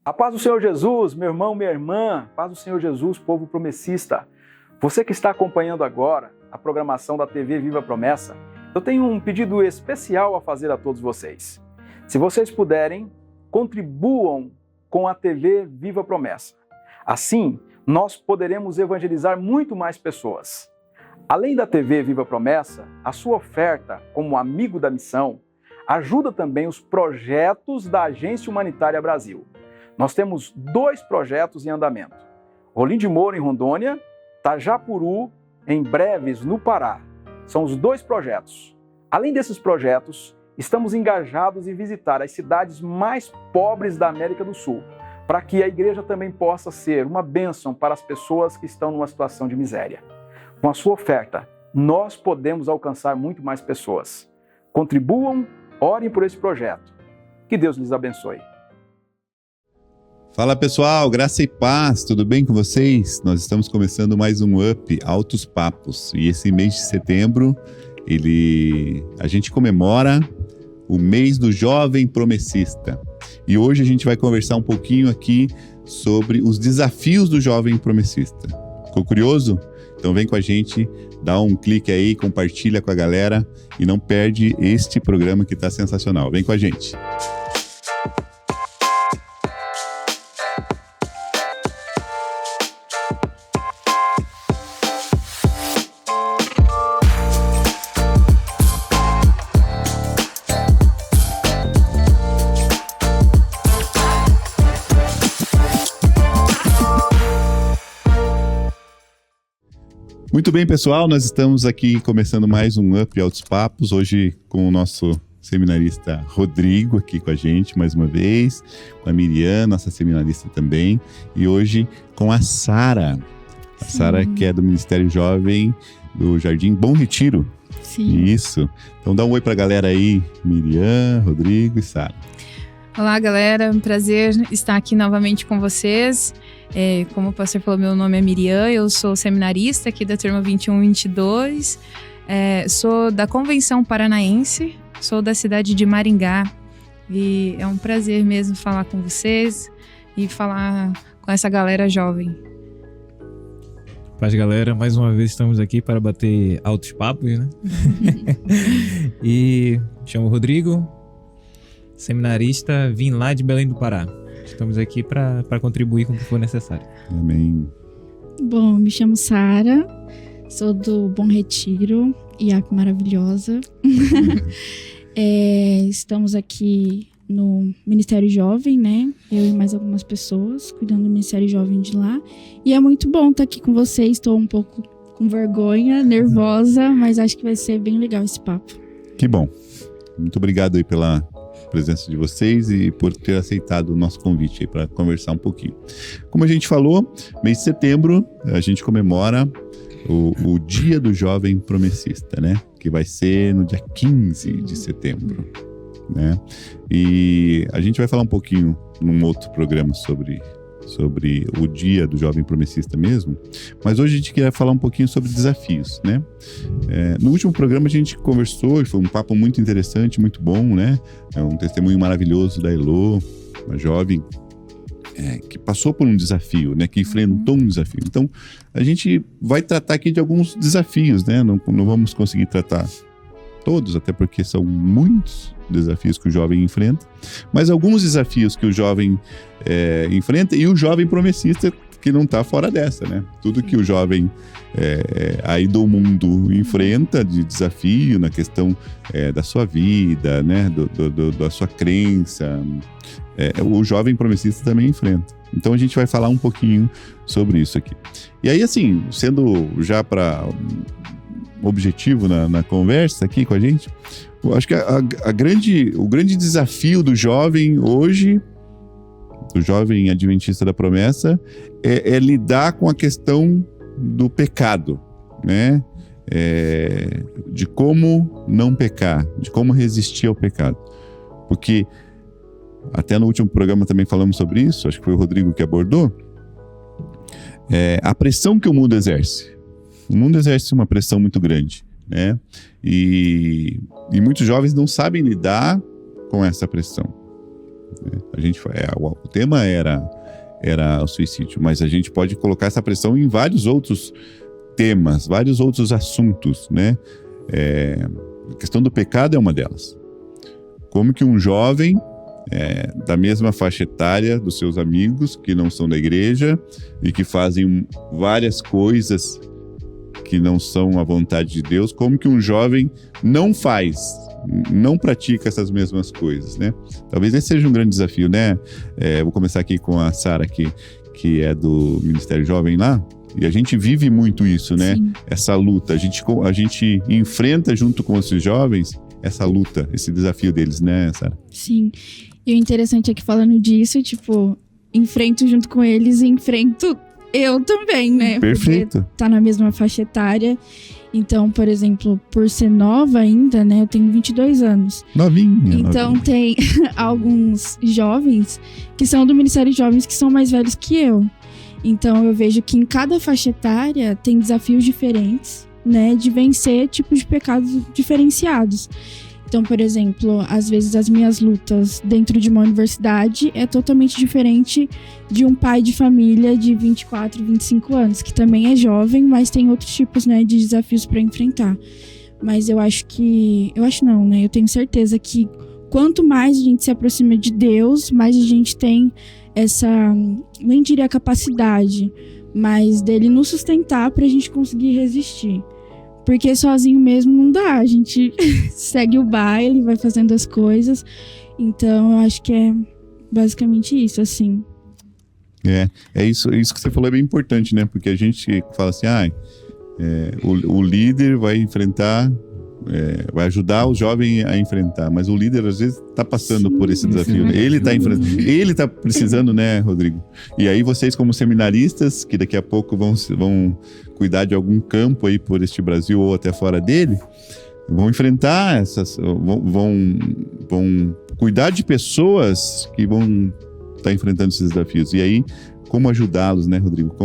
A paz do Senhor Jesus, meu irmão, minha irmã, paz do Senhor Jesus, povo promessista. Você que está acompanhando agora a programação da TV Viva Promessa, eu tenho um pedido especial a fazer a todos vocês. Se vocês puderem, contribuam com a TV Viva Promessa. Assim, nós poderemos evangelizar muito mais pessoas. Além da TV Viva Promessa, a sua oferta como amigo da missão ajuda também os projetos da Agência Humanitária Brasil. Nós temos 2 projetos em andamento. Rolim de Moura, em Rondônia, Tajapuru, em Breves, no Pará. São os 2 projetos. Além desses projetos, estamos engajados em visitar as cidades mais pobres da América do Sul, para que a igreja também possa ser uma bênção para as pessoas que estão numa situação de miséria. Com a sua oferta, nós podemos alcançar muito mais pessoas. Contribuam, orem por esse projeto. Que Deus lhes abençoe. Fala pessoal, graça e paz, tudo bem com vocês? Nós estamos começando mais um Up, Altos Papos, e esse mês de setembro, a gente comemora o mês do jovem promessista. E hoje a gente vai conversar um pouquinho aqui sobre os desafios do jovem promessista. Ficou curioso? Então vem com a gente, dá um clique aí, compartilha com a galera e não perde este programa que está sensacional. Vem com a gente. Muito bem, pessoal, nós estamos aqui começando mais um Up Altos Papos, hoje com o nosso seminarista Rodrigo aqui com a gente mais uma vez, com a Miriam, nossa seminarista também, e hoje com a Sara. A Sara, que é do Ministério Jovem do Jardim Bom Retiro. Sim. Isso. Então dá um oi pra galera aí, Miriam, Rodrigo e Sara. Olá, galera, é um prazer estar aqui novamente com vocês. Como o pastor falou, meu nome é Miriam, eu sou seminarista aqui da turma 21-22, sou da Convenção Paranaense, sou da cidade de Maringá e é um prazer mesmo falar com vocês e falar com essa galera jovem. Paz, galera, mais uma vez estamos aqui para bater altos papos, né? E me chamo Rodrigo, seminarista, vim lá de Belém do Pará. Estamos aqui para contribuir com o que for necessário. Amém. Bom, me chamo Sara, sou do Bom Retiro, IAP maravilhosa. Estamos aqui no Ministério Jovem, né? Eu e mais algumas pessoas cuidando do Ministério Jovem de lá. E é muito bom estar aqui com vocês. Estou um pouco com vergonha, nervosa, mas acho que vai ser bem legal esse papo. Que bom. Muito obrigado aí pela presença de vocês e por ter aceitado o nosso convite aí para conversar um pouquinho. Como a gente falou, mês de setembro a gente comemora o Dia do Jovem Promessista, né? Que vai ser no dia 15 de setembro, né? E a gente vai falar um pouquinho num outro programa sobre o Dia do Jovem Promessista mesmo, mas hoje a gente quer falar um pouquinho sobre desafios, né? No último programa a gente conversou e foi um papo muito interessante, muito bom, né? É um testemunho maravilhoso da Elô, uma jovem que passou por um desafio, né? Que enfrentou um desafio. Então, a gente vai tratar aqui de alguns desafios, né? Não vamos conseguir tratar todos, até porque são muitos desafios que o jovem enfrenta, mas alguns desafios que o jovem enfrenta e o jovem promessista que não está fora dessa, né? Tudo que o jovem aí do mundo enfrenta de desafio na questão da sua vida, né? Da sua crença, o jovem promessista também enfrenta. Então a gente vai falar um pouquinho sobre isso aqui. E aí, assim, sendo já para objetivo na conversa aqui com a gente, eu acho que o grande desafio do jovem hoje, do jovem adventista da promessa, é lidar com a questão do pecado, né? De como não pecar, de como resistir ao pecado. Porque até no último programa também falamos sobre isso, acho que foi o Rodrigo que abordou, a pressão que o mundo exerce. O mundo exerce uma pressão muito grande, né? E muitos jovens não sabem lidar com essa pressão. O tema era o suicídio, mas a gente pode colocar essa pressão em vários outros temas, vários outros assuntos, né? A questão do pecado é uma delas. Como que um jovem da mesma faixa etária dos seus amigos que não são da igreja e que fazem várias coisas que não são a vontade de Deus, como que um jovem não pratica essas mesmas coisas, né? Talvez esse seja um grande desafio, né? Vou começar aqui com a Sara, que é do Ministério Jovem lá, e a gente vive muito isso, né? Sim. Essa luta, a gente enfrenta junto com esses jovens essa luta, esse desafio deles, né, Sara? Sim. E o interessante é que falando disso, tipo, enfrento junto com eles e enfrento eu também, né? Perfeito. Porque tá na mesma faixa etária. Então, por exemplo, por ser nova ainda, né? Eu tenho 22 anos. Novinha. Então tem alguns jovens que são do Ministério de Jovens que são mais velhos que eu. Então eu vejo que em cada faixa etária tem desafios diferentes, né? De vencer tipos de pecados diferenciados. Então, por exemplo, às vezes as minhas lutas dentro de uma universidade é totalmente diferente de um pai de família de 24, 25 anos, que também é jovem, mas tem outros tipos, né, de desafios para enfrentar. Mas eu tenho certeza que quanto mais a gente se aproxima de Deus, mais a gente tem essa, nem diria capacidade, mas dele nos sustentar pra gente conseguir resistir. Porque sozinho mesmo não dá, a gente segue o baile, vai fazendo as coisas. Então, eu acho que é basicamente isso, assim. Isso que você falou é bem importante, né? Porque a gente fala assim, o líder vai enfrentar, vai ajudar o jovem a enfrentar, mas o líder às vezes está passando por esse desafio, né? Ele está precisando, né, Rodrigo? E aí vocês como seminaristas, que daqui a pouco vão cuidar de algum campo aí por este Brasil ou até fora dele, vão enfrentar vão cuidar de pessoas que vão estar enfrentando esses desafios. E aí, como ajudá-los, né, Rodrigo?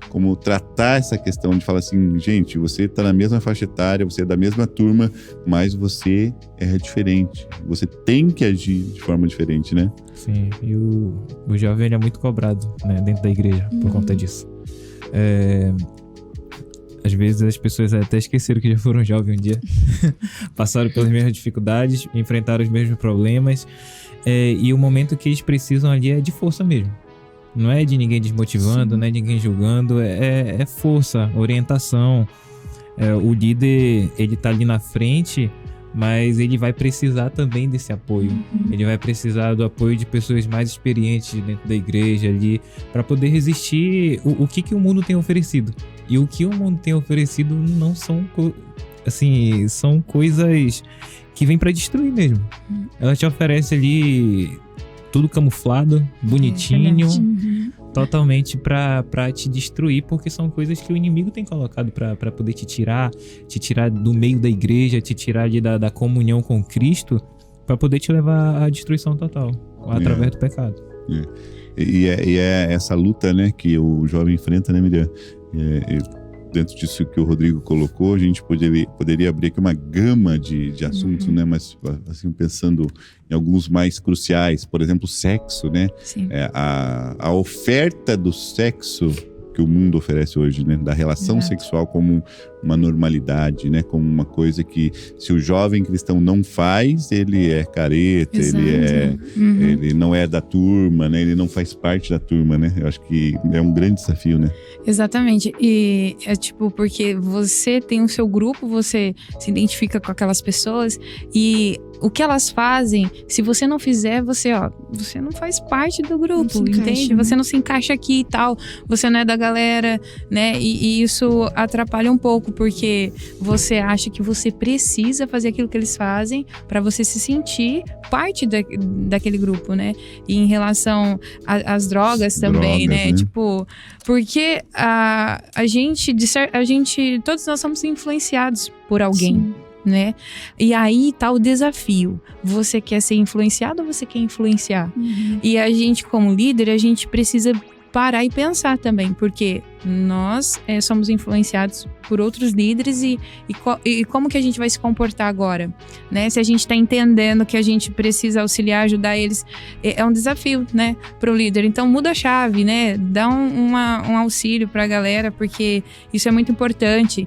Como tratar essa questão de falar assim, gente, você está na mesma faixa etária, você é da mesma turma, mas você é diferente. Você tem que agir de forma diferente, né? Sim, e o jovem ele é muito cobrado, né, dentro da igreja, por conta disso. Às vezes as pessoas até esqueceram que já foram jovens um dia. Passaram pelas mesmas dificuldades, enfrentaram os mesmos problemas. E o momento que eles precisam ali é de força mesmo. Não é de ninguém desmotivando, não é de ninguém julgando. É força, orientação. O líder, ele tá ali na frente, mas ele vai precisar também desse apoio. Ele vai precisar do apoio de pessoas mais experientes dentro da igreja ali, para poder resistir o que o mundo tem oferecido. E o que o mundo tem oferecido não são são coisas que vêm para destruir mesmo. Ela te oferece ali tudo camuflado, bonitinho, totalmente pra te destruir, porque são coisas que o inimigo tem colocado pra poder te tirar do meio da igreja, te tirar ali da comunhão com Cristo, pra poder te levar à destruição total, através do pecado. E é essa luta, né, que o jovem enfrenta, né, Miriam? Dentro disso que o Rodrigo colocou, a gente poderia abrir aqui uma gama de assuntos, né? Mas assim, pensando em alguns mais cruciais, por exemplo, o sexo, né? Sim. A oferta do sexo que o mundo oferece hoje, né? Da relação sexual como uma normalidade, né? Como uma coisa que, se o jovem cristão não faz, ele é careta, ele não é da turma, né? Ele não faz parte da turma, né? Eu acho que é um grande desafio, né? Exatamente. E é tipo, porque você tem o seu grupo, você se identifica com aquelas pessoas e o que elas fazem, se você não fizer, você não faz parte do grupo, entende? Você não se encaixa aqui e tal, você não é da galera, né? E isso atrapalha um pouco, porque você acha que você precisa fazer aquilo que eles fazem para você se sentir parte daquele grupo, né? E em relação às drogas também, né? Tipo, porque a gente, todos nós somos influenciados por alguém. Sim. Né? E aí tá o desafio. Você quer ser influenciado ou você quer influenciar? E a gente, como líder, a gente precisa parar e pensar também, porque Nós somos influenciados por outros líderes e como que a gente vai se comportar agora, né? Se a gente está entendendo que a gente precisa auxiliar, ajudar eles, é um desafio, né, para o líder. Então muda a chave, né? Dá um auxílio para a galera, porque isso é muito importante.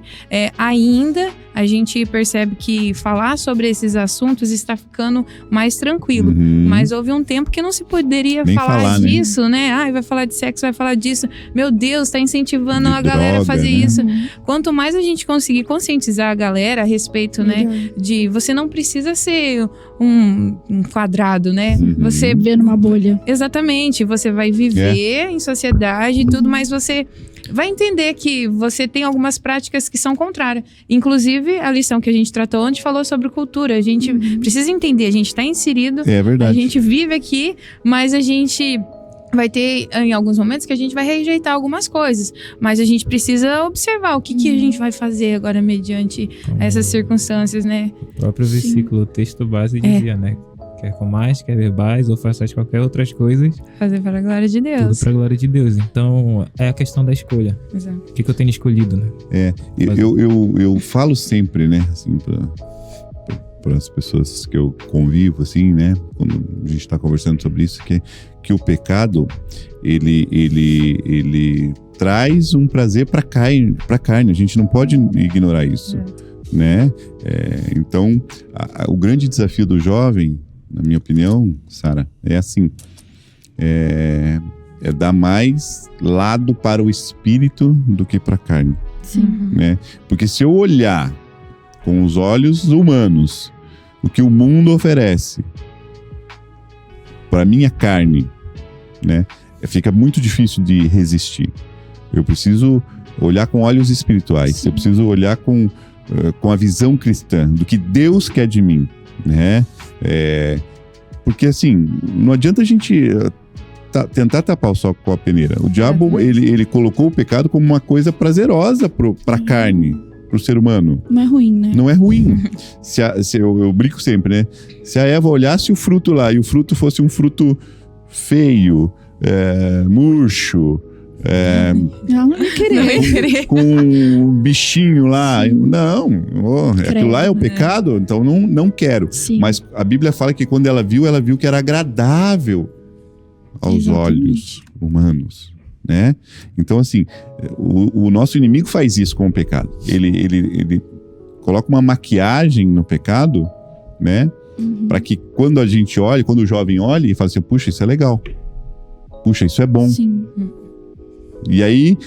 Ainda a gente percebe que falar sobre esses assuntos está ficando mais tranquilo, mas houve um tempo que não se poderia falar disso, né? Vai falar de sexo, vai falar disso. Meu Deus, está incentivando a galera a fazer isso. Quanto mais a gente conseguir conscientizar a galera a respeito, né, de você não precisa ser um quadrado, né? Você viver numa bolha. Exatamente, você vai viver em sociedade e tudo, mas você vai entender que você tem algumas práticas que são contrárias. Inclusive, a lição que a gente tratou ontem falou sobre cultura. A gente precisa entender, a gente está inserido, verdade. A gente vive aqui, mas a gente vai ter, em alguns momentos, que a gente vai rejeitar algumas coisas. Mas a gente precisa observar o que a gente vai fazer agora mediante essas circunstâncias, né? O próprio versículo, o texto base dizia, né? Quer comais, quer bebais ou façais qualquer outras coisas. Fazer para a glória de Deus. Tudo para a glória de Deus. Então, é a questão da escolha. Exato. O que eu tenho escolhido, né? Eu falo sempre, né? Assim, para as pessoas que eu convivo, assim, né? Quando a gente está conversando sobre isso, que o pecado, ele traz um prazer para a carne. A gente não pode ignorar isso, né? Então, o grande desafio do jovem, na minha opinião, Sara, é assim, é dar mais lado para o espírito do que para a carne. Sim. Né? Porque se eu olhar com os olhos humanos o que o mundo oferece para minha carne, né, fica muito difícil de resistir. Eu preciso olhar com olhos espirituais. Sim. Eu preciso olhar com a visão cristã do que Deus quer de mim, né? Porque assim, não adianta a gente tentar tapar o sol com a peneira. O diabo, ele colocou o pecado como uma coisa prazerosa para a carne, para o ser humano. Não é ruim, né? Não é ruim. Eu brinco sempre, né? Se a Eva olhasse o fruto lá e o fruto fosse um fruto feio, murcho, ela não ia querer. Com um bichinho lá. Aquilo lá é o pecado, então não quero. Sim. Mas a Bíblia fala que quando ela viu que era agradável aos olhos humanos, né? Então, assim, o nosso inimigo faz isso com o pecado. Ele coloca uma maquiagem no pecado, né? Para que quando a gente olhe, quando o jovem olhe e fala assim, puxa, isso é legal. Puxa, isso é bom. Sim. E aí,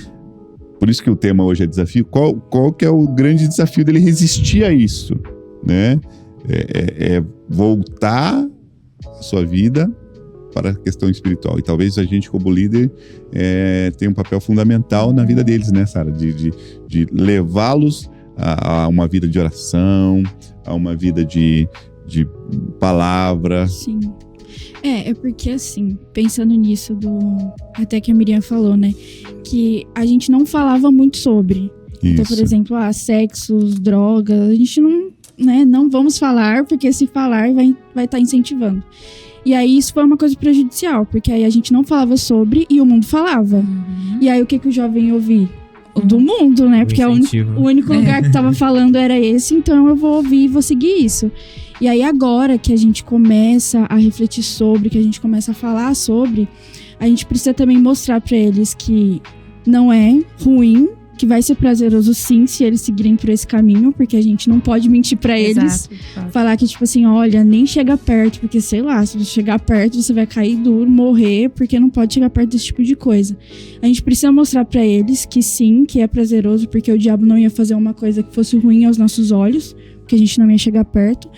por isso que o tema hoje é desafio, qual que é o grande desafio dele resistir a isso, né? É voltar a sua vida para a questão espiritual. E talvez a gente, como líder, tenha um papel fundamental na vida deles, né, Sara? De levá-los a uma vida de oração, a uma vida de palavra. Sim. É porque assim, pensando nisso até que a Miriam falou, né? Que a gente não falava muito sobre. Isso. Então, por exemplo, sexos, drogas, a gente não vamos falar, porque se falar vai estar incentivando. E aí isso foi uma coisa prejudicial, porque aí a gente não falava sobre e o mundo falava. E aí o que o jovem ouvia? O do mundo, né? Porque o único lugar que tava falando era esse, então eu vou ouvir e vou seguir isso. E aí agora que a gente começa a refletir sobre, que a gente começa a falar sobre, a gente precisa também mostrar pra eles que não é ruim, que vai ser prazeroso sim, se eles seguirem por esse caminho, porque a gente não pode mentir pra eles. Exato. Falar que, tipo assim, olha, nem chega perto, porque sei lá, se você chegar perto, você vai cair duro, morrer, porque não pode chegar perto desse tipo de coisa. A gente precisa mostrar pra eles que sim, que é prazeroso, porque o diabo não ia fazer uma coisa que fosse ruim aos nossos olhos, porque a gente não ia chegar perto.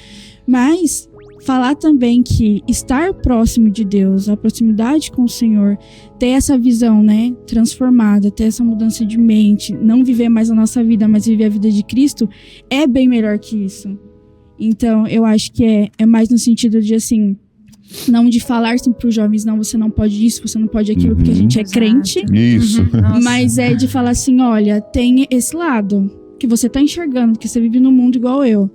Mas falar também que estar próximo de Deus, a proximidade com o Senhor, ter essa visão, né, transformada, ter essa mudança de mente, não viver mais a nossa vida, mas viver a vida de Cristo, é bem melhor que isso. Então, eu acho que é mais no sentido de, assim, não de falar assim para os jovens, não, você não pode isso, você não pode aquilo, porque a gente é crente. Isso. Mas é de falar assim, olha, tem esse lado que você tá enxergando, que você vive num mundo igual eu,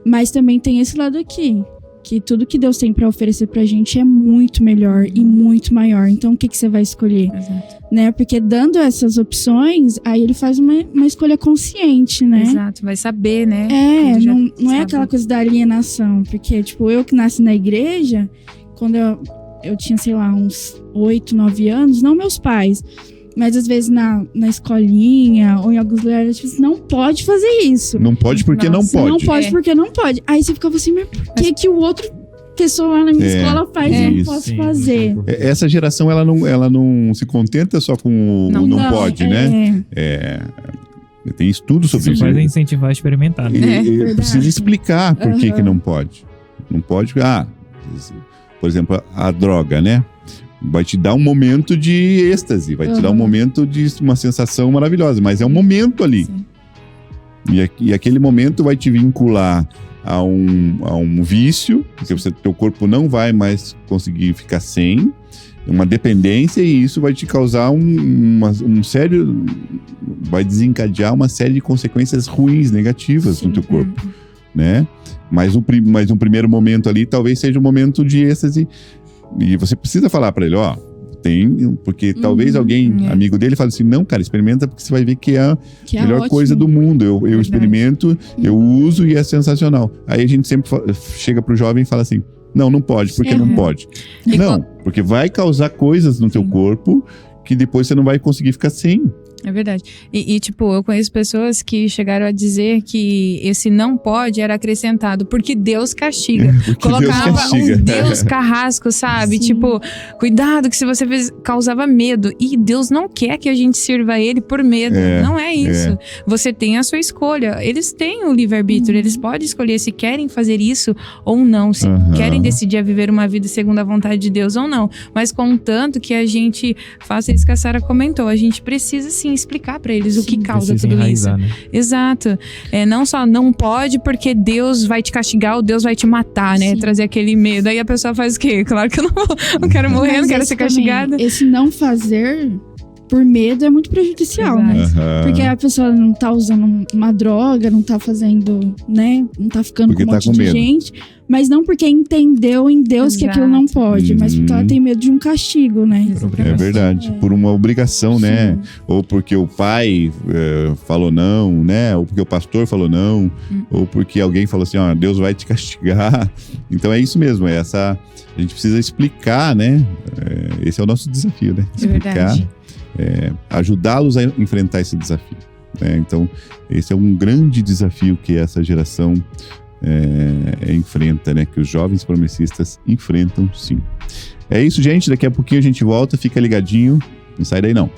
mas também tem esse lado aqui. que tudo que Deus tem para oferecer pra gente é muito melhor e muito maior. Então, o que você vai escolher? Exato. Né? Porque dando essas opções, aí ele faz uma escolha consciente, né? Exato, vai saber, né? É, Ele já não é sabe. aquela coisa da alienação. Porque, tipo, eu que nasci na igreja, quando eu tinha, sei lá, uns 8, 9 anos, não meus pais, mas às vezes na escolinha ou em alguns lugares, tipo, não pode fazer isso. Não pode porque Nossa, não Não pode. pode porque não pode. Aí você ficava assim, mas por que o outro pessoa lá na minha escola faz e eu não isso, posso Sim, fazer? Essa geração, ela não se contenta só com o Não, não pode, né? Tem estudo sobre Isso isso. faz incentivar a experimentar, né? E verdade. precisa explicar por que Aham. não pode. Não pode, por exemplo, a droga, né? Vai te dar um momento de êxtase, vai te dar um Aham. momento de uma sensação maravilhosa, mas é um momento ali. Sim. E aquele momento vai te vincular a um vício, porque teu corpo não vai mais conseguir ficar sem, uma dependência, e isso vai te causar um sério... vai desencadear uma série de consequências ruins, negativas no teu corpo, né? Mas um primeiro momento ali talvez seja um momento de êxtase, e você precisa falar para ele, ó, porque talvez alguém, amigo dele, fale assim, não, cara, experimenta porque você vai ver que é a Que é melhor ótimo. coisa do mundo. Eu Verdade. experimento, eu uso e é sensacional. Aí a gente sempre chega pro jovem e fala assim, não pode, porque não pode. E Não, porque vai causar coisas no teu corpo que depois você não vai conseguir ficar sem. É verdade. E, tipo, eu conheço pessoas que chegaram a dizer que esse não pode era acrescentado porque Deus castiga. Porque Colocava Deus castiga. um Deus carrasco, sabe? Sim. Tipo, cuidado que se você fez, causava medo. E Deus não quer que a gente sirva a Ele por medo. Não é isso. Você tem a sua escolha. Eles têm o livre-arbítrio. Eles podem escolher se querem fazer isso ou não. Se querem decidir a viver uma vida segundo a vontade de Deus ou não. Mas contanto que a gente faça isso que a Sara comentou. A gente precisa sim explicar pra eles o que causa Precisa tudo enraizar, isso. né? Exato. Não só não pode porque Deus vai te castigar ou Deus vai te matar, né? Sim. Trazer aquele medo. Aí a pessoa faz o quê? Claro que eu não quero morrer, não Mas quero esse ser também, castigada. Esse não fazer por medo é muito prejudicial, Exato. né? Aham. Porque a pessoa não tá usando uma droga, não tá fazendo, né? Não tá ficando Porque com um tá monte com de medo. gente. Mas não porque entendeu em Deus que aquilo não Exato. pode. Mas porque ela tem medo de um castigo, né? É verdade, por uma obrigação, né? Ou porque o pai falou não, né? Ou porque o pastor falou não, ou porque alguém falou assim, ó, Deus vai te castigar. Então é isso mesmo, a gente precisa explicar, né? Esse é o nosso desafio, né? É Explicar, verdade. ajudá-los a enfrentar esse desafio, né? Então esse é um grande desafio que essa geração enfrenta, né? Que os jovens promessistas enfrentam, sim. É isso, gente. Daqui a pouquinho a gente volta. Fica ligadinho. Não sai daí, não.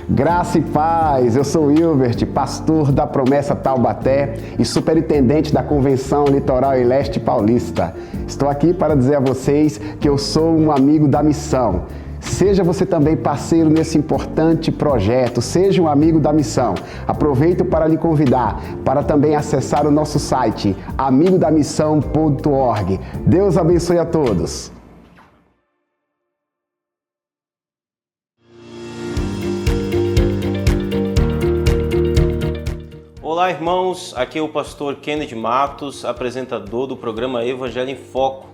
Graça e paz, eu sou Hilbert, pastor da Promessa Taubaté e superintendente da Convenção Litoral e Leste Paulista. Estou aqui para dizer a vocês que eu sou um amigo da missão. Seja você também parceiro nesse importante projeto, seja um amigo da missão. Aproveito para lhe convidar para também acessar o nosso site, amigodamissão.org. Deus abençoe a todos. Olá, irmãos, aqui é o pastor Kennedy Matos, apresentador do programa Evangelho em Foco.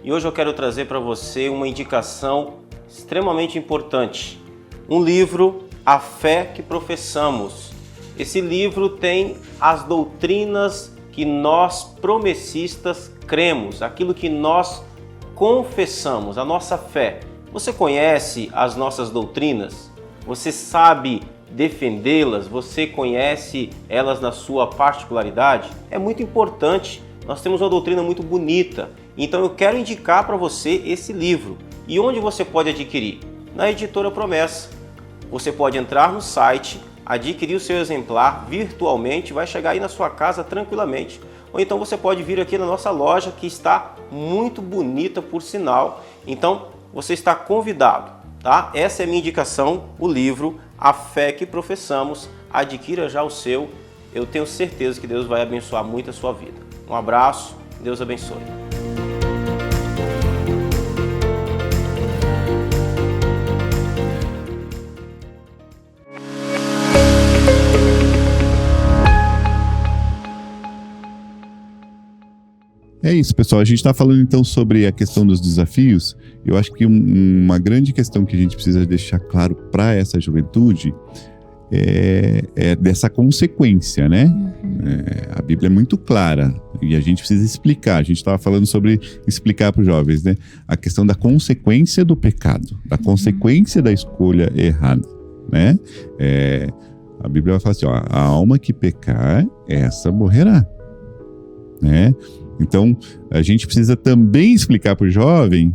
E hoje eu quero trazer para você uma indicação extremamente importante. Um livro, A Fé que Professamos. Esse livro tem as doutrinas que nós promessistas cremos, aquilo que nós confessamos, a nossa fé. Você conhece as nossas doutrinas? Você sabe defendê-las? Você conhece elas na sua particularidade? É muito importante. Nós temos uma doutrina muito bonita. Então eu quero indicar para você esse livro. E onde você pode adquirir? Na Editora Promessa. Você pode entrar no site, adquirir o seu exemplar virtualmente, vai chegar aí na sua casa tranquilamente. Ou então você pode vir aqui na nossa loja, que está muito bonita por sinal. Então você está convidado, tá? Essa é a minha indicação, o livro A Fé que Professamos. Adquira já o seu. Eu tenho certeza que Deus vai abençoar muito a sua vida. Um abraço, Deus abençoe. É isso, pessoal. A gente está falando então sobre a questão dos desafios. Eu acho que uma grande questão que a gente precisa deixar claro para essa juventude é dessa consequência, né? A Bíblia é muito clara e a gente precisa explicar. A gente estava falando sobre explicar para os jovens, né? A questão da consequência do pecado, da consequência da escolha errada, né? A Bíblia vai falar assim, ó, a alma que pecar, essa morrerá, né? Então, a gente precisa também explicar para o jovem,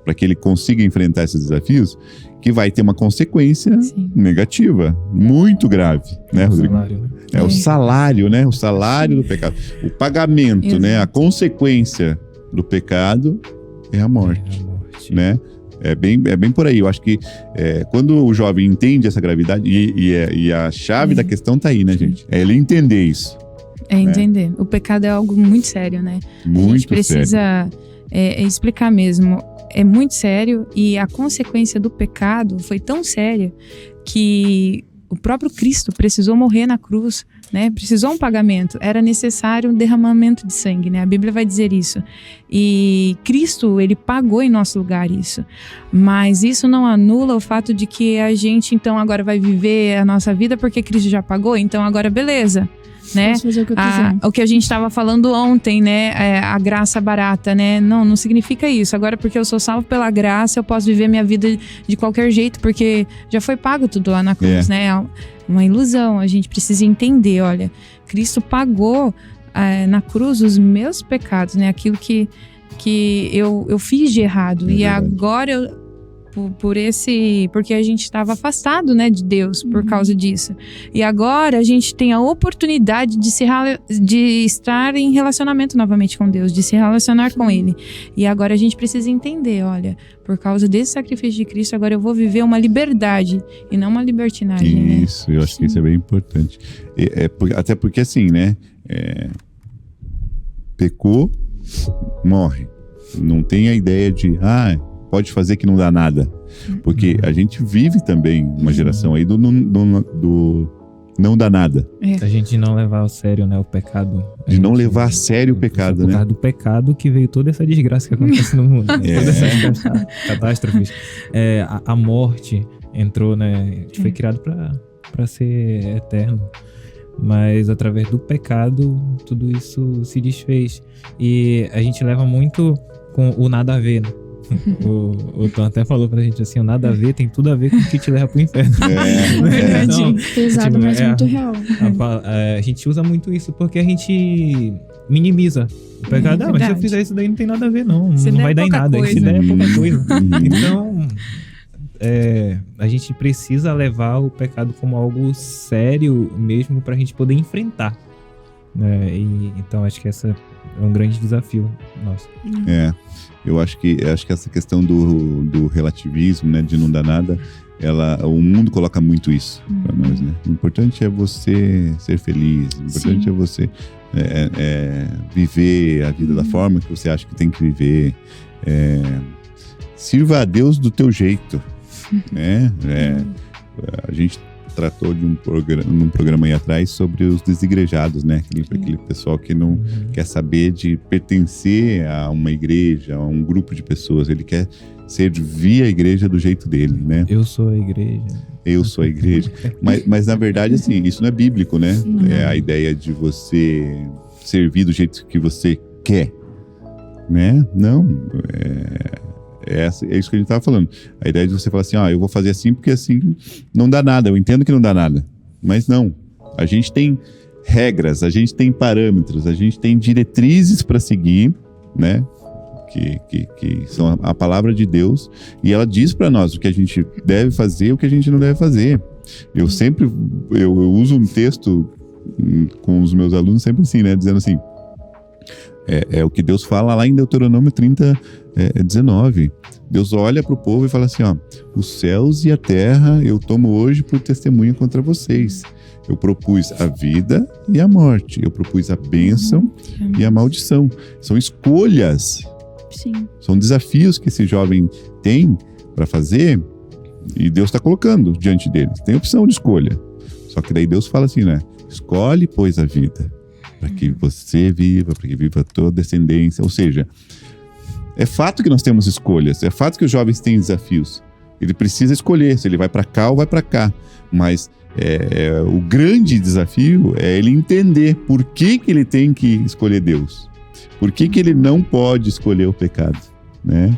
para que ele consiga enfrentar esses desafios, que vai ter uma consequência negativa, muito grave, né, Rodrigo? O salário, né? O salário do pecado. O pagamento, né? A consequência do pecado é a morte, né? É bem por aí. Eu acho que quando o jovem entende essa gravidade, e a chave da questão tá aí, né, gente? É ele entender isso. É entender. O pecado é algo muito sério, né? Muito a gente precisa explicar mesmo. É muito sério e a consequência do pecado foi tão séria que o próprio Cristo precisou morrer na cruz, né? Precisou um pagamento, era necessário um derramamento de sangue, né? A Bíblia vai dizer isso. E Cristo, ele pagou em nosso lugar isso. Mas isso não anula o fato de que a gente então agora vai viver a nossa vida porque Cristo já pagou, então agora beleza. Né? Posso fazer o que eu quiser. O que a gente estava falando ontem, né? A graça barata, né? Não significa isso. Agora, porque eu sou salvo pela graça, eu posso viver minha vida de qualquer jeito, porque já foi pago tudo lá na cruz, né? É uma ilusão. A gente precisa entender, olha, Cristo pagou na cruz os meus pecados, né? Aquilo que eu fiz de errado. E agora porque a gente estava afastado, né, de Deus por causa disso. E agora a gente tem a oportunidade de estar em relacionamento novamente com Deus, de se relacionar com Ele. E agora a gente precisa entender, olha, por causa desse sacrifício de Cristo, agora eu vou viver uma liberdade e não uma libertinagem. Isso, né? Eu acho que isso é bem importante. Até porque assim, né, pecou, morre. Não tem a ideia de, pode fazer que não dá nada. Porque a gente vive também uma geração aí do não dá nada. A gente não levar a sério, né, o pecado. De não levar a sério o pecado, né? Por causa do pecado que veio toda essa desgraça que acontece no mundo. Todas essas catástrofes. A morte entrou, né? A gente foi criado para ser eterno. Mas através do pecado, tudo isso se desfez. E a gente leva muito com o nada a ver, né? O Tom até falou pra gente assim, o nada a ver tem tudo a ver com o que te leva pro inferno. Pesado, mas muito real. A gente usa muito isso porque a gente minimiza o pecado. Mas se eu fizer isso daí não tem nada a ver, não vai dar em nada. Isso daí é pouca coisa. Então, a gente precisa levar o pecado como algo sério mesmo pra gente poder enfrentar. Então acho que essa é um grande desafio nosso. Eu acho que essa questão do relativismo, né, de não dar nada, o mundo coloca muito isso para nós, né? O importante é você ser feliz, o importante é você viver a vida da forma que você acha que tem que viver. Sirva a Deus do teu jeito, né? A gente tratou de num programa aí atrás sobre os desigrejados, né? Aquele pessoal que não quer saber de pertencer a uma igreja, a um grupo de pessoas. Ele quer servir a igreja do jeito dele, né? Eu sou a igreja. Eu sou a igreja. mas na verdade, assim, isso não é bíblico, né? É a ideia de você servir do jeito que você quer, né? Não, é isso que a gente estava falando. A ideia de você falar assim, eu vou fazer assim porque assim não dá nada. Eu entendo que não dá nada, mas não. A gente tem regras, a gente tem parâmetros, a gente tem diretrizes para seguir, né? Que são a palavra de Deus, e ela diz para nós o que a gente deve fazer e o que a gente não deve fazer. Eu uso um texto com os meus alunos sempre assim, né? Dizendo assim, é o que Deus fala lá em Deuteronômio 30:19. Deus olha para o povo e fala assim, os céus e a terra eu tomo hoje por testemunha contra vocês. Eu propus a vida e a morte. Eu propus a bênção e a maldição. São escolhas. Sim. São desafios que esse jovem tem para fazer e Deus está colocando diante dele. Tem opção de escolha. Só que daí Deus fala assim, né? Escolhe, pois, a vida. para que você viva, para que viva a tua descendência. Ou seja, é fato que nós temos escolhas, é fato que os jovens têm desafios. Ele precisa escolher se ele vai para cá ou vai para cá. Mas o grande desafio é ele entender por que ele tem que escolher Deus. Por que ele não pode escolher o pecado, né?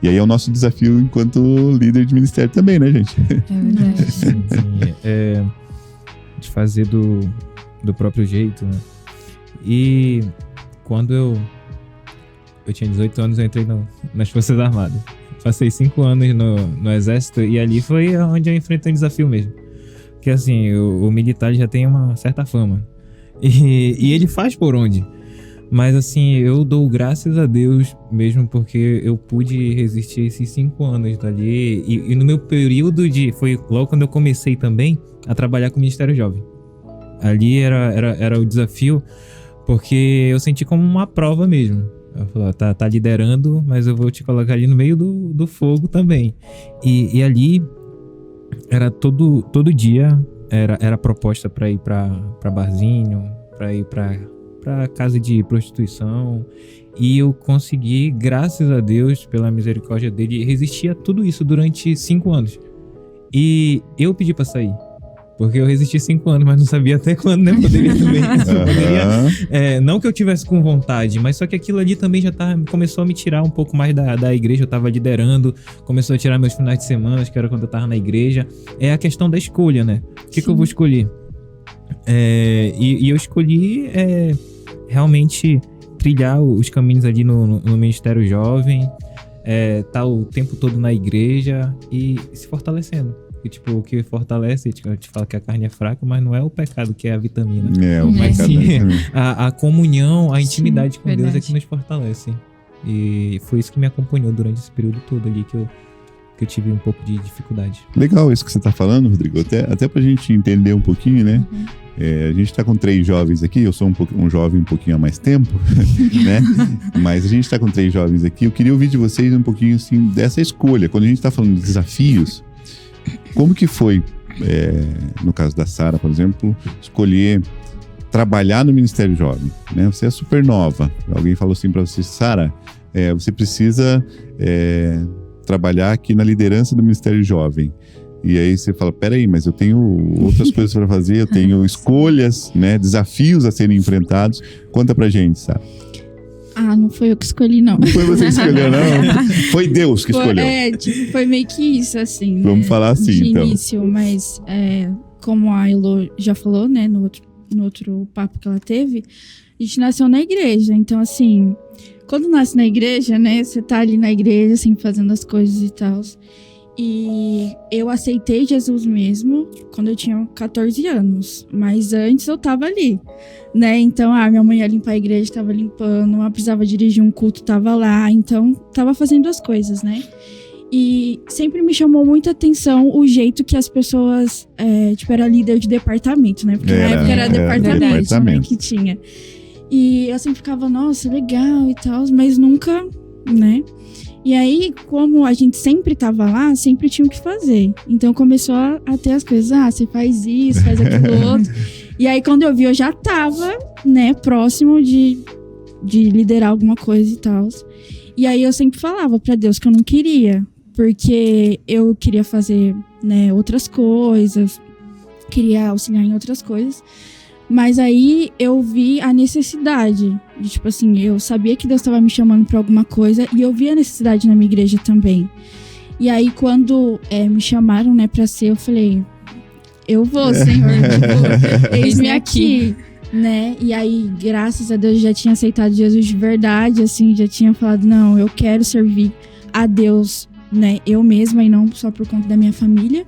E aí é o nosso desafio enquanto líder de ministério também, né, gente? É verdade. Sim, de fazer do próprio jeito, né? E quando eu tinha 18 anos, eu entrei nas Forças Armadas. Passei 5 anos no Exército e ali foi onde eu enfrentei um desafio mesmo. Porque assim, o militar já tem uma certa fama. E ele faz por onde. Mas assim, eu dou graças a Deus mesmo porque eu pude resistir esses 5 anos dali. E no meu período foi logo quando eu comecei também a trabalhar com o Ministério Jovem. Ali era o desafio, porque eu senti como uma prova mesmo. Eu falei, tá liderando, mas eu vou te colocar ali no meio do fogo também. E ali era todo dia era proposta para ir para barzinho, para ir para casa de prostituição. E eu consegui, graças a Deus, pela misericórdia dele, resistir a tudo isso durante 5 anos. E eu pedi para sair. Porque eu resisti 5 anos, mas não sabia até quando, né? Poderia também. Não que eu tivesse com vontade, mas só que aquilo ali também já começou a me tirar um pouco mais da igreja. Eu tava liderando, começou a tirar meus finais de semana, que era quando eu tava na igreja. É a questão da escolha, né? O que eu vou escolher? E eu escolhi realmente trilhar os caminhos ali no Ministério Jovem, tá o tempo todo na igreja e se fortalecendo. O que fortalece, eu te falo que a carne é fraca, mas não é o pecado que é a vitamina. Mas sim, a comunhão, a intimidade com verdade. Deus é que nos fortalece. E foi isso que me acompanhou durante esse período todo ali que eu tive um pouco de dificuldade. Legal isso que você está falando, Rodrigo. Até pra gente entender um pouquinho, né? A gente está com 3 jovens aqui, eu sou um jovem um pouquinho há mais tempo, né? Mas a gente está com 3 jovens aqui. Eu queria ouvir de vocês um pouquinho assim, dessa escolha. Quando a gente está falando de desafios, como que foi, no caso da Sara, por exemplo, escolher trabalhar no Ministério Jovem, né? Você é super nova. Alguém falou assim para você, Sara, você precisa trabalhar aqui na liderança do Ministério Jovem. E aí você fala, peraí, mas eu tenho outras coisas para fazer, eu tenho escolhas, né? Desafios a serem enfrentados. Conta pra gente, Sara. Não foi eu que escolhi, não. Não foi você que escolheu, não? Foi Deus que escolheu. Foi meio que isso, assim. Vamos falar assim, de então. início, mas como a Elo já falou, né, no outro papo que ela teve, a gente nasceu na igreja. Então, assim, quando nasce na igreja, né, você tá ali na igreja, assim, fazendo as coisas e tal. E eu aceitei Jesus mesmo quando eu tinha 14 anos. Mas antes eu tava ali, né? Então, minha mãe ia limpar a igreja, tava limpando. Ela precisava dirigir um culto, tava lá. Então, tava fazendo as coisas, né? E sempre me chamou muita atenção o jeito que as pessoas... era líder de departamento, né? Porque na época era departamento, né, que tinha. E eu sempre ficava, nossa, legal e tal. Mas nunca, né? E aí, como a gente sempre tava lá, sempre tinha o que fazer. Então, começou a ter as coisas. Você faz isso, faz aquilo outro. E aí, quando eu vi, eu já tava, né, próximo de liderar alguma coisa e tal. E aí, eu sempre falava pra Deus que eu não queria. Porque eu queria fazer, né, outras coisas. Queria auxiliar em outras coisas. Mas aí eu vi a necessidade de, tipo assim, eu sabia que Deus estava me chamando para alguma coisa e eu vi a necessidade na minha igreja também. E aí quando me chamaram, né, para ser, eu falei, eu vou, Senhor, eis-me aqui, né? E aí, graças a Deus, eu já tinha aceitado Jesus de verdade, assim, já tinha falado, não, eu quero servir a Deus, né, eu mesma e não só por conta da minha família.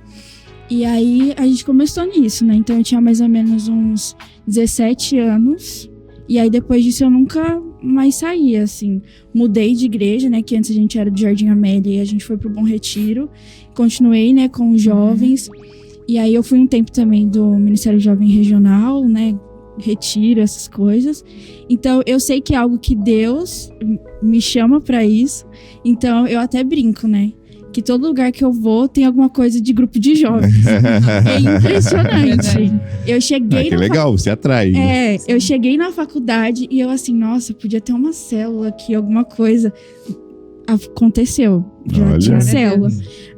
E aí, a gente começou nisso, né? Então, eu tinha mais ou menos uns 17 anos. E aí, depois disso, eu nunca mais saía, assim. Mudei de igreja, né? Que antes a gente era do Jardim Amélia e a gente foi pro Bom Retiro. Continuei, né? Com os jovens. E aí, eu fui um tempo também do Ministério Jovem Regional, né? Retiro, essas coisas. Então, eu sei que é algo que Deus me chama pra isso. Então, eu até brinco, né? que todo lugar que eu vou tem alguma coisa de grupo de jovens. É impressionante. Eu cheguei que legal, você atrai. eu cheguei na faculdade e eu assim, nossa, podia ter uma célula aqui, alguma coisa. Aconteceu, já tinha célula.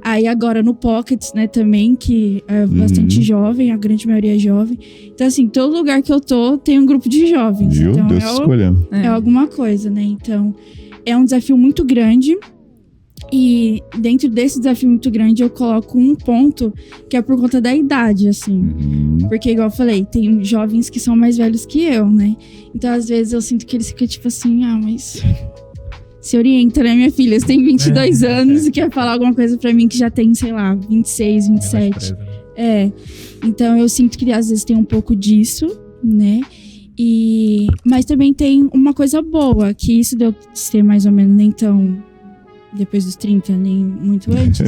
Aí agora no Pockets, né, também, que é bastante jovem, a grande maioria é jovem. Então assim, todo lugar que eu tô tem um grupo de jovens. Viu? Então Deus escolhendo. é alguma coisa, né? Então é um desafio muito grande. E dentro desse desafio muito grande, eu coloco um ponto que é por conta da idade, assim. Porque, igual eu falei, tem jovens que são mais velhos que eu, né? Então, às vezes, eu sinto que eles ficam tipo assim, mas... Se orienta, né, minha filha? Você tem 22 anos e quer falar alguma coisa pra mim que já tem, sei lá, 26, 27. Então, eu sinto que às vezes tem um pouco disso, né? Mas também tem uma coisa boa, que isso deu ser mais ou menos nem tão... depois dos 30, nem muito antes,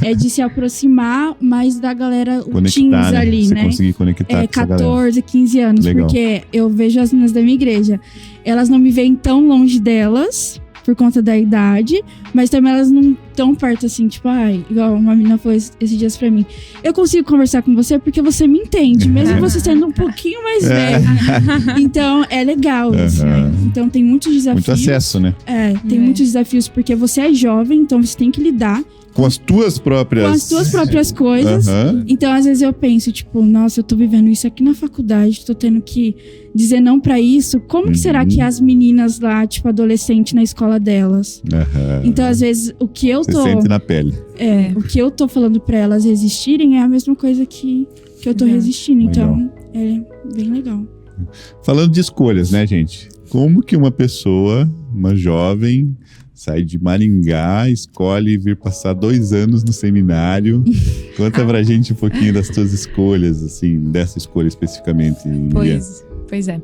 é de se aproximar mais da galera, o teens ali, você né? conseguir conectar com 14, 15 anos, Legal. Porque eu vejo as meninas da minha igreja, elas não me veem tão longe delas, por conta da idade, mas também elas não tão perto assim, tipo, igual uma menina falou esses dias pra mim, eu consigo conversar com você porque você me entende, mesmo você sendo um pouquinho mais velho. Então, é legal isso, né? Então, tem muitos desafios. Muito acesso, né? Tem muitos desafios porque você é jovem, então você tem que lidar com as tuas próprias coisas. Então, às vezes eu penso, tipo, nossa, eu tô vivendo isso aqui na faculdade, tô tendo que dizer não pra isso. Como que será que as meninas lá, tipo, adolescente na escola delas? Então, às vezes, o que eu tô... Você sente na pele. O que eu tô falando pra elas resistirem é a mesma coisa que eu tô resistindo. Então, é bem legal. Falando de escolhas, né, gente? Como que uma pessoa, uma jovem... sai de Maringá, escolhe vir passar 2 anos no seminário. Conta pra gente um pouquinho das tuas escolhas, assim, dessa escolha especificamente, Miriam. Pois é.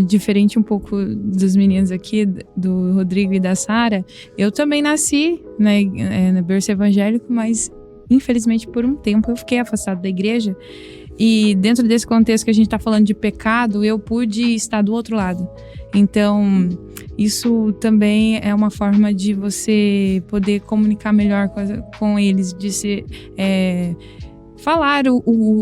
Diferente um pouco dos meninos aqui, do Rodrigo e da Sara, eu também nasci no berço evangélico, mas infelizmente por um tempo eu fiquei afastado da igreja. E dentro desse contexto que a gente está falando de pecado, eu pude estar do outro lado. Então, isso também é uma forma de você poder comunicar melhor com eles, de se falar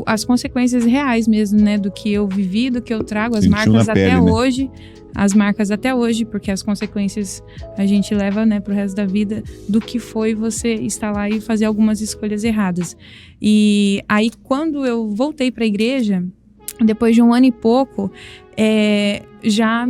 as consequências reais mesmo, né, do que eu vivi, do que eu trago, as marcas até hoje. As marcas até hoje, porque as consequências a gente leva, né, pro resto da vida, do que foi você estar lá e fazer algumas escolhas erradas. E aí, quando eu voltei para a igreja, depois de 1 ano e pouco, já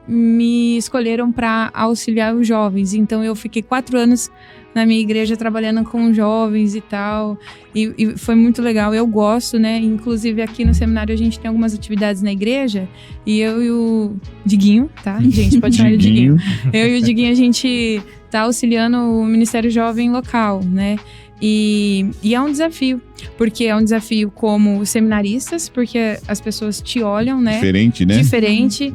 me escolheram para auxiliar os jovens. Então, eu fiquei 4 anos na minha igreja trabalhando com jovens e tal, e foi muito legal, eu gosto, né, inclusive aqui no seminário a gente tem algumas atividades na igreja, e eu e o Diguinho, tá, gente, pode chamar ele de Diguinho, eu e o Diguinho a gente tá auxiliando o Ministério Jovem local, né, e é um desafio, porque é um desafio como seminaristas, porque as pessoas te olham, né? Diferente, né? Diferente.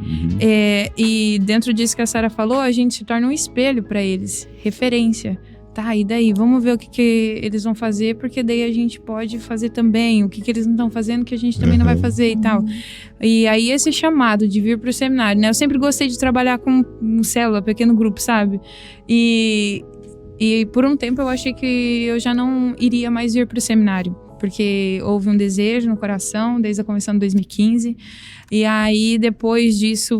E dentro disso que a Sara falou, a gente se torna um espelho para eles, referência. Tá, e daí? Vamos ver o que eles vão fazer, porque daí a gente pode fazer também. O que eles não estão fazendo, que a gente também não vai fazer e tal. E aí esse chamado de vir pro seminário, né? Eu sempre gostei de trabalhar com célula, pequeno grupo, sabe? E por um tempo eu achei que eu já não iria mais vir pro seminário, porque houve um desejo no coração desde a convenção de 2015. E aí depois disso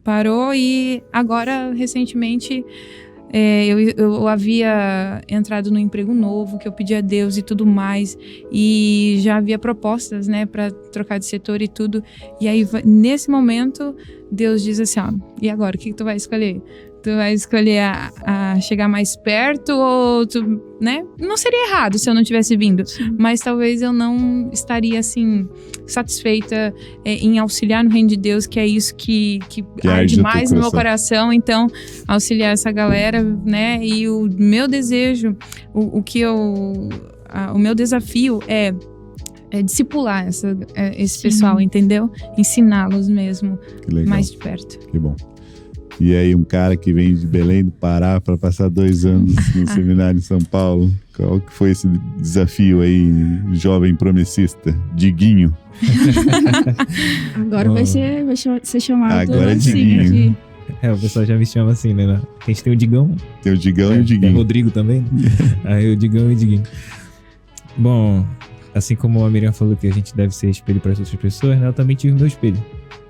parou, e agora recentemente... eu havia entrado num emprego novo, que eu pedi a Deus e tudo mais, e já havia propostas, né, para trocar de setor e tudo, e aí nesse momento Deus diz assim, e agora, o que tu vai escolher? Tu vai escolher a chegar mais perto, ou tu, né? Não seria errado se eu não tivesse vindo, mas talvez eu não estaria assim satisfeita em auxiliar no reino de Deus, que é isso que arde mais no meu coração. Então, auxiliar essa galera, né? E o meu desejo, o meu desafio é discipular esse pessoal, entendeu? Ensiná-los mesmo mais de perto. Que bom. E aí, um cara que vem de Belém do Pará para passar 2 anos no seminário em São Paulo, qual que foi esse desafio aí, jovem promessista? Diguinho. Agora vai ser chamado agora é Diguinho. O pessoal já me chama assim, né? A gente tem o Digão. Tem o Digão e o Tem Diguinho. o Rodrigo também, né? Aí o Digão e o Diguinho. Bom, assim como a Miriam falou que a gente deve ser espelho para as outras pessoas, né? Eu também tive meu espelho.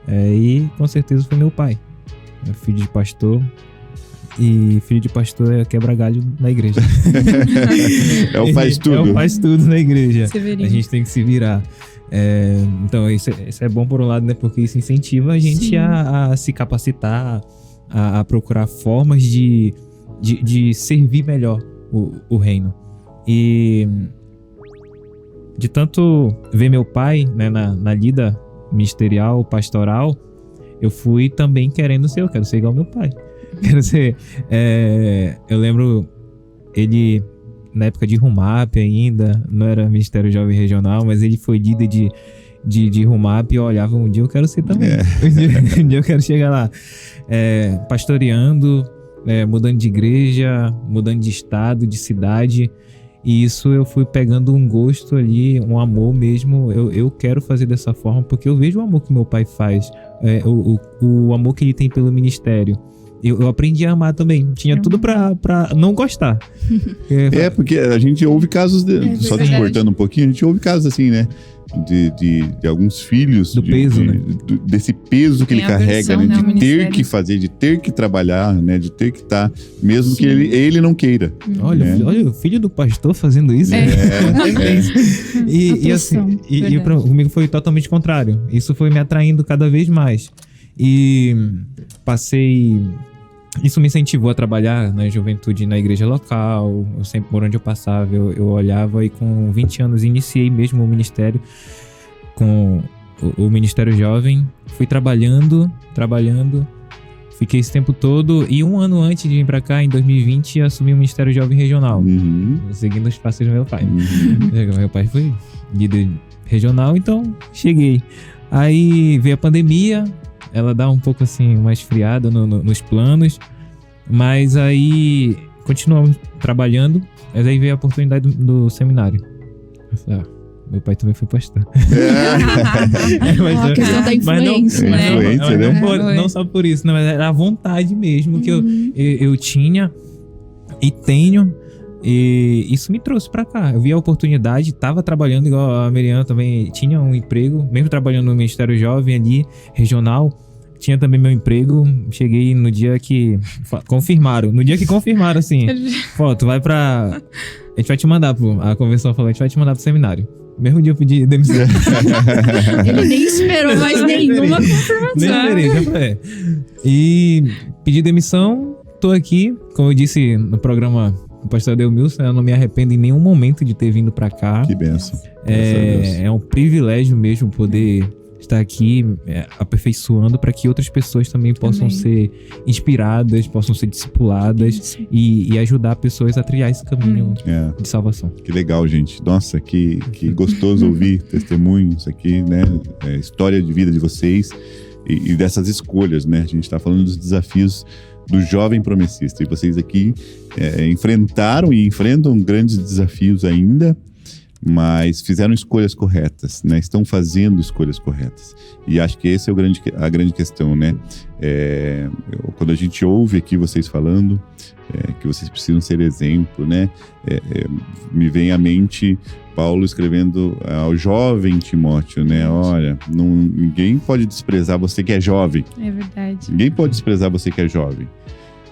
E com certeza foi meu pai. Filho de pastor. E filho de pastor é quebra-galho na igreja. É o faz tudo. É o faz tudo na igreja. Severino. A gente tem que se virar. Então, isso é bom por um lado, né? Porque isso incentiva a gente a se capacitar, a procurar formas de servir melhor o reino. E de tanto ver meu pai, né, na lida ministerial, pastoral, eu fui também quero ser igual ao meu pai. Quero ser... eu lembro ele... Na época de Rumap ainda, não era Ministério Jovem Regional, mas ele foi líder de Rumap e eu olhava, um dia eu quero ser também. Um dia eu quero chegar lá. Pastoreando, mudando de igreja, mudando de estado, de cidade. E isso eu fui pegando um gosto ali, um amor mesmo. Eu quero fazer dessa forma, porque eu vejo o amor que meu pai faz, o amor que ele tem pelo ministério. Eu aprendi a amar também. Tinha tudo pra não gostar. Porque a gente ouve casos, só te verdade. cortando um pouquinho, a gente ouve casos assim, né? De alguns filhos. Do peso, né? Desse peso que Tem ele carrega, aversão, né? né, ao De ter ministério. que fazer, de ter que trabalhar, né? De ter que estar, mesmo que ele não queira. Olha, o filho do pastor fazendo isso. E assim, Verdade. comigo foi totalmente contrário. Isso foi me atraindo cada vez mais. E isso me incentivou a trabalhar na juventude na igreja local. Eu sempre, por onde eu passava, eu olhava, e com 20 anos iniciei mesmo o ministério com o Ministério Jovem. Fui trabalhando, fiquei esse tempo todo, e um ano antes de vir pra cá, em 2020, assumi o Ministério Jovem Regional, seguindo os passos do meu pai. Meu pai foi líder regional, então cheguei. Aí veio a pandemia, ela dá um pouco assim, uma esfriada nos planos, mas aí continuamos trabalhando, mas aí veio a oportunidade do seminário. Eu falei, meu pai também foi pastor. A questão da influência, né? Influência, né? Não só por isso, mas era a vontade mesmo que eu tinha e tenho. E isso me trouxe pra cá. Eu vi a oportunidade, tava trabalhando igual a Miriam também, tinha um emprego, mesmo trabalhando no Ministério Jovem ali, regional, tinha também meu emprego. Cheguei no dia que confirmaram, assim, pô, tu vai pra... A gente vai te mandar a convenção falou, a gente vai te mandar pro seminário. Mesmo dia eu pedi demissão. Ele nem esperou mais nenhuma confirmação. Nem esperei, já foi. E pedi demissão, tô aqui, como eu disse no programa o pastor Adelmilson, eu não me arrependo em nenhum momento de ter vindo pra cá. Que bênção. É um privilégio mesmo poder estar aqui aperfeiçoando para que outras pessoas também possam ser inspiradas, possam ser discipuladas e ajudar pessoas a trilhar esse caminho de salvação. Que legal, gente. Nossa, que gostoso ouvir testemunhos aqui, né? História de vida de vocês e dessas escolhas, né? A gente está falando dos desafios do jovem promessista. E vocês aqui enfrentaram e enfrentam grandes desafios ainda, mas fizeram escolhas corretas, né? Estão fazendo escolhas corretas. E acho que esse é a grande questão, né? Quando a gente ouve aqui vocês falando que vocês precisam ser exemplo, né? Me vem à mente Paulo escrevendo ao jovem Timóteo, né? Olha, ninguém pode desprezar você que é jovem. É verdade. Ninguém pode desprezar você que é jovem.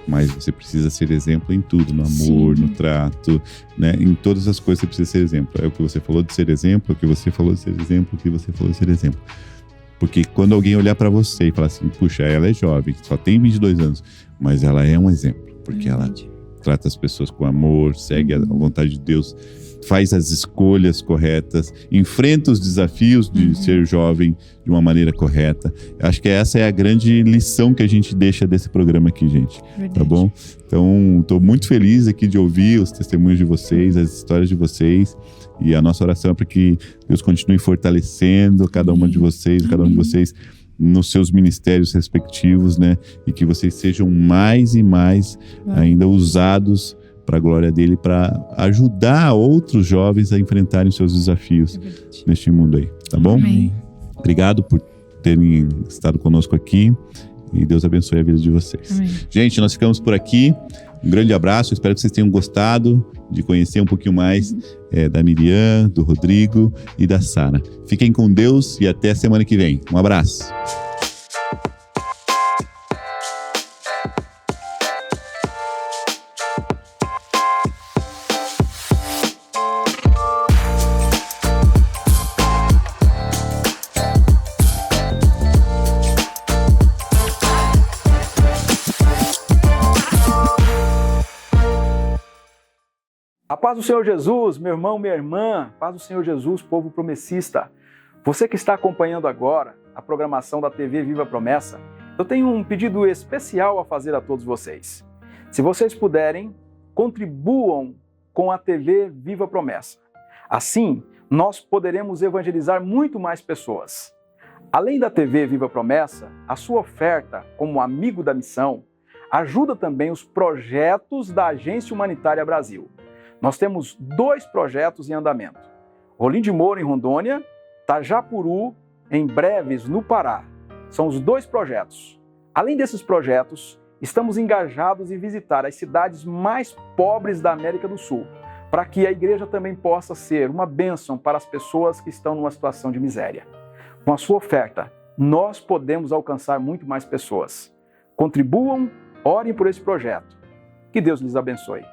Mas você precisa ser exemplo em tudo, no amor, no trato, né? Em todas as coisas você precisa ser exemplo. É o que você falou de ser exemplo, é o que você falou de ser exemplo, o que você falou de ser exemplo. Porque quando alguém olhar pra você e falar assim, puxa, ela é jovem, só tem 22 anos, mas ela é um exemplo, porque ela trata as pessoas com amor, segue a vontade de Deus, faz as escolhas corretas, enfrenta os desafios de ser jovem de uma maneira correta. Acho que essa é a grande lição que a gente deixa desse programa aqui, gente. Verdade. Tá bom? Então, estou muito feliz aqui de ouvir os testemunhos de vocês, as histórias de vocês. E a nossa oração é para que Deus continue fortalecendo cada uma de vocês, cada um de vocês nos seus ministérios respectivos, né? E que vocês sejam mais e mais ainda usados para a glória dele, para ajudar outros jovens a enfrentarem os seus desafios neste mundo aí, tá bom? Amém. Obrigado por terem estado conosco aqui E Deus abençoe a vida de vocês. Amém. Gente, nós ficamos por aqui. Um grande abraço. Espero que vocês tenham gostado de conhecer um pouquinho mais da Miriam, do Rodrigo e da Sara. Fiquem com Deus e até a semana que vem. Um abraço. A paz do Senhor Jesus, meu irmão, minha irmã, paz do Senhor Jesus, povo promessista. Você que está acompanhando agora a programação da TV Viva Promessa, eu tenho um pedido especial a fazer a todos vocês. Se vocês puderem, contribuam com a TV Viva Promessa. Assim, nós poderemos evangelizar muito mais pessoas. Além da TV Viva Promessa, a sua oferta como amigo da missão ajuda também os projetos da Agência Humanitária Brasil. Nós temos 2 projetos em andamento. Rolim de Moura, em Rondônia, Tajapuru, em Breves, no Pará. São os 2 projetos. Além desses projetos, estamos engajados em visitar as cidades mais pobres da América do Sul, para que a igreja também possa ser uma bênção para as pessoas que estão numa situação de miséria. Com a sua oferta, nós podemos alcançar muito mais pessoas. Contribuam, orem por esse projeto. Que Deus lhes abençoe.